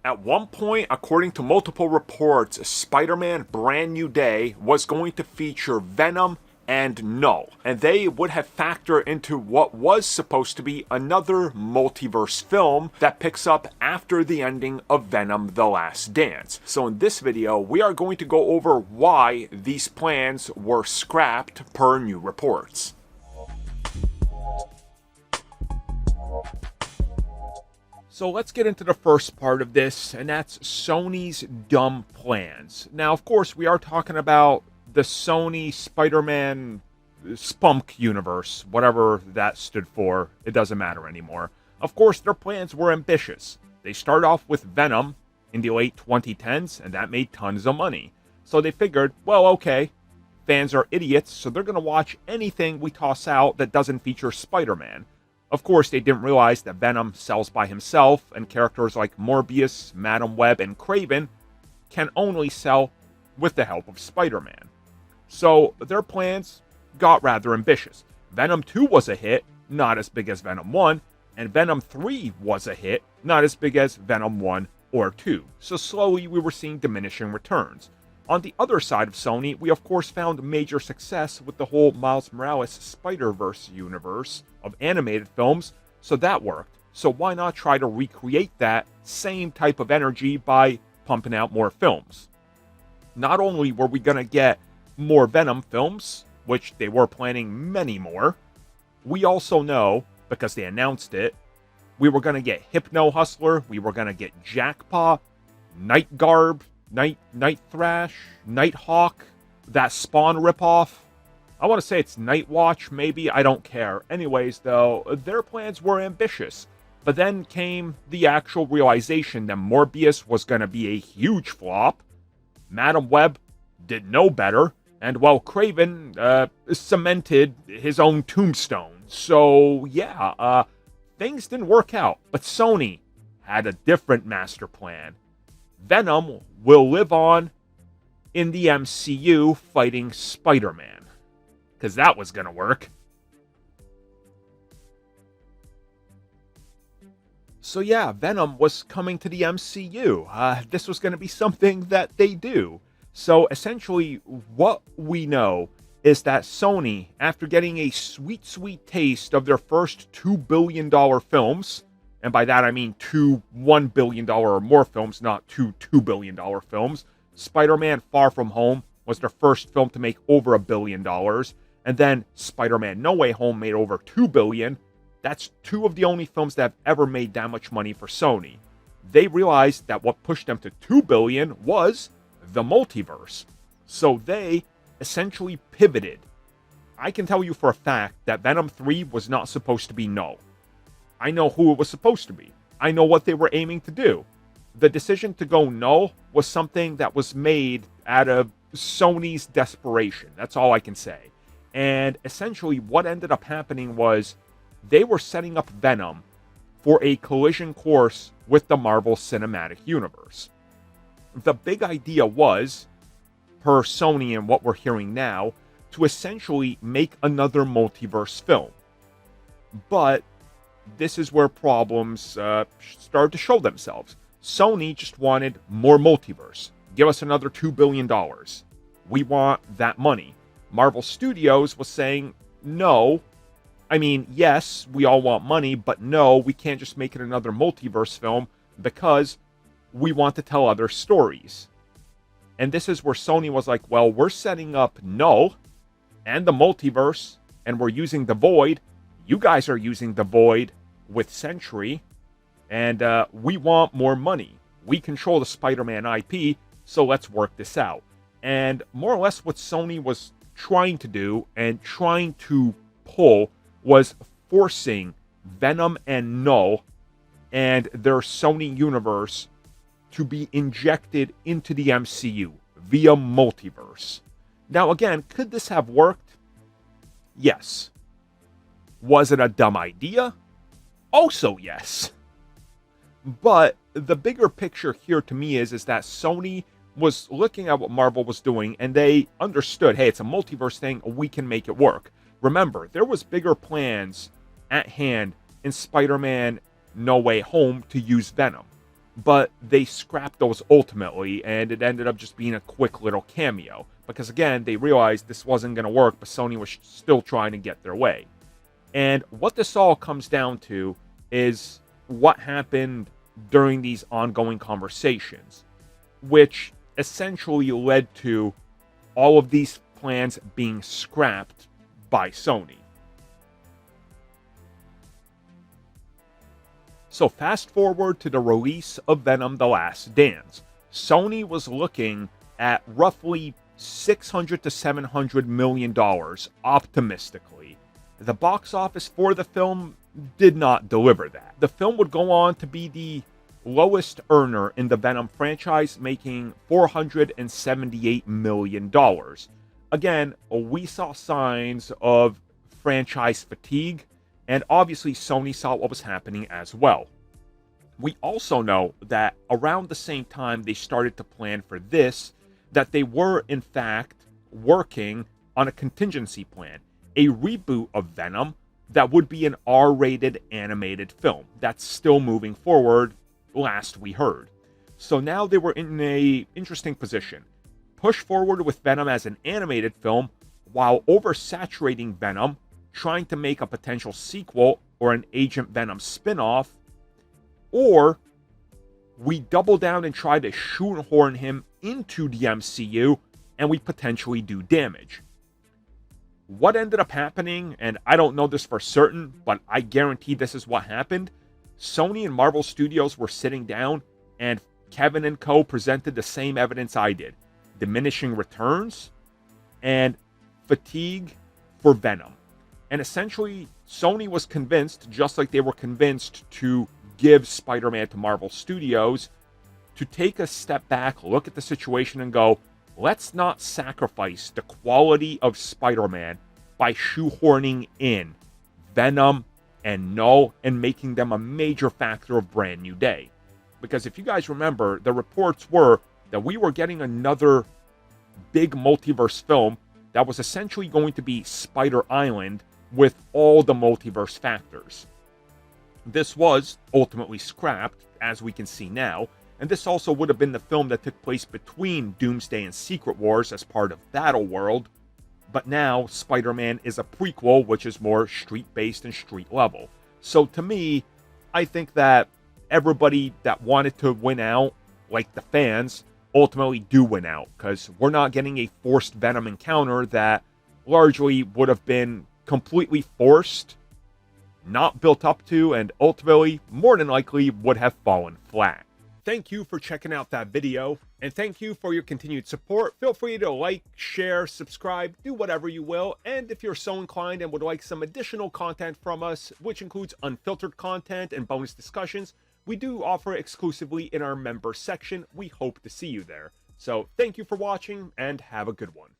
At one point, according to multiple reports, Spider-Man Brand New Day was going to feature Venom and Knull, and they would have factored into what was supposed to be another multiverse film that picks up after the ending of Venom The Last Dance. So in this video, we are going to go over why these plans were scrapped per new reports. So let's get into the first part of this, and that's Sony's dumb plans. Now, of course, we are talking about the Sony Spider-Man Spunk universe, whatever that stood for. It doesn't matter anymore. Of course, their plans were ambitious. They start off with Venom in the late 2010s, and that made tons of money. So they figured, well, okay, fans are idiots, so they're going to watch anything we toss out that doesn't feature Spider-Man. Of course, they didn't realize that Venom sells by himself, and characters like Morbius, Madam Web, and Kraven can only sell with the help of Spider-Man. So their plans got rather ambitious. Venom 2 was a hit, not as big as Venom 1, and Venom 3 was a hit, not as big as Venom 1 or 2. So slowly we were seeing diminishing returns. On the other side of Sony, we of course found major success with the whole Miles Morales Spider-Verse universe of animated films, so that worked. So why not try to recreate that same type of energy by pumping out more films? Not only were we going to get more Venom films, which they were planning many more, we also know, because they announced it, we were going to get Hypno Hustler, we were going to get Jackpaw, Night Garb, Night Thrash, Nighthawk, that Spawn ripoff. I want to say it's Night Watch, maybe, I don't care. Anyways, though, their plans were ambitious. But then came the actual realization that Morbius was going to be a huge flop. Madam Web did no better. And, well, Kraven cemented his own tombstone. So, yeah, things didn't work out. But Sony had a different master plan. Venom will live on in the MCU fighting Spider-Man. Because that was going to work. So yeah, Venom was coming to the MCU. This was going to be something that they do. So essentially, what we know is that Sony, after getting a sweet, sweet taste of their first $2 billion films, and by that I mean two $1 billion or more films, not two $2 billion films. Spider-Man Far From Home was their first film to make over $1 billion. And then Spider-Man No Way Home made over $2 billion. That's two of the only films that have ever made that much money for Sony. They realized that what pushed them to $2 billion was the multiverse. So they essentially pivoted. I can tell you for a fact that Venom 3 was not supposed to be Knull. I know who it was supposed to be. I know what they were aiming to do. The decision to go Knull was something that was made out of Sony's desperation. That's all I can say. And essentially what ended up happening was they were setting up Venom for a collision course with the Marvel Cinematic Universe. The big idea was, per Sony and what we're hearing now, to essentially make another multiverse film. But this is where problems started to show themselves. Sony just wanted more multiverse. Give us another $2 billion. We want that money. Marvel Studios was saying, no. I mean, yes, we all want money, but no, we can't just make it another multiverse film because we want to tell other stories. And this is where Sony was like, well, we're setting up Knull and the multiverse, and we're using the Void. You guys are using the Void with Sentry, and we want more money. We control the Spider-Man IP, so let's work this out. And more or less what Sony was trying to do and trying to pull was forcing Venom and Knull and their Sony universe to be injected into the MCU via multiverse. Now again, could this have worked? Yes. Was it a dumb idea? Also yes. But the bigger picture here to me is that Sony was looking at what Marvel was doing and they understood, hey, it's a multiverse thing, we can make it work. Remember, there was bigger plans at hand in Spider-Man No Way Home to use Venom. but they scrapped those ultimately, and it ended up just being a quick little cameo. Because again, they realized this wasn't going to work, but Sony was still trying to get their way. And what this all comes down to is what happened during these ongoing conversations, which essentially led to all of these plans being scrapped by Sony. So fast forward to the release of Venom: The Last Dance. Sony was looking at roughly $600 to $700 million optimistically. The box office for the film did not deliver that. The film would go on to be the lowest earner in the Venom franchise, making $478 million. Again, we saw signs of franchise fatigue, and obviously Sony saw what was happening as well. We also know that around the same time they started to plan for this, that they were in fact working on a contingency plan, a reboot of Venom that would be an R-rated animated film. That's still moving forward, last we heard. So now they were in a interesting position. Push forward with Venom as an animated film while oversaturating Venom, trying to make a potential sequel or an Agent Venom spin-off, or we double down and try to shoehorn him into the MCU and we potentially do damage. What ended up happening, and I don't know this for certain, but I guarantee this is what happened. Sony and Marvel Studios were sitting down and Kevin and co. presented the same evidence I did. Diminishing returns and fatigue for Venom. And essentially, Sony was convinced, just like they were convinced to give Spider-Man to Marvel Studios, to take a step back, look at the situation and go, let's not sacrifice the quality of Spider-Man by shoehorning in Venom and Knull and making them a major factor of Brand New Day. Because if you guys remember, the reports were that we were getting another big multiverse film that was essentially going to be Spider Island with all the multiverse factors. This was ultimately scrapped, as we can see now, and this also would have been the film that took place between Doomsday and Secret Wars as part of Battleworld, but now Spider-Man is a prequel, which is more street-based and street-level. So to me, I think that everybody that wanted to win out, like the fans, ultimately do win out, because we're not getting a forced Venom encounter that largely would have been completely forced, not built up to, and ultimately, more than likely, would have fallen flat. Thank you for checking out that video, and thank you for your continued support. Feel free to like, share, subscribe, do whatever you will, and if you're so inclined and would like some additional content from us, which includes unfiltered content and bonus discussions, we do offer exclusively in our member section. We hope to see you there. So thank you for watching, and have a good one.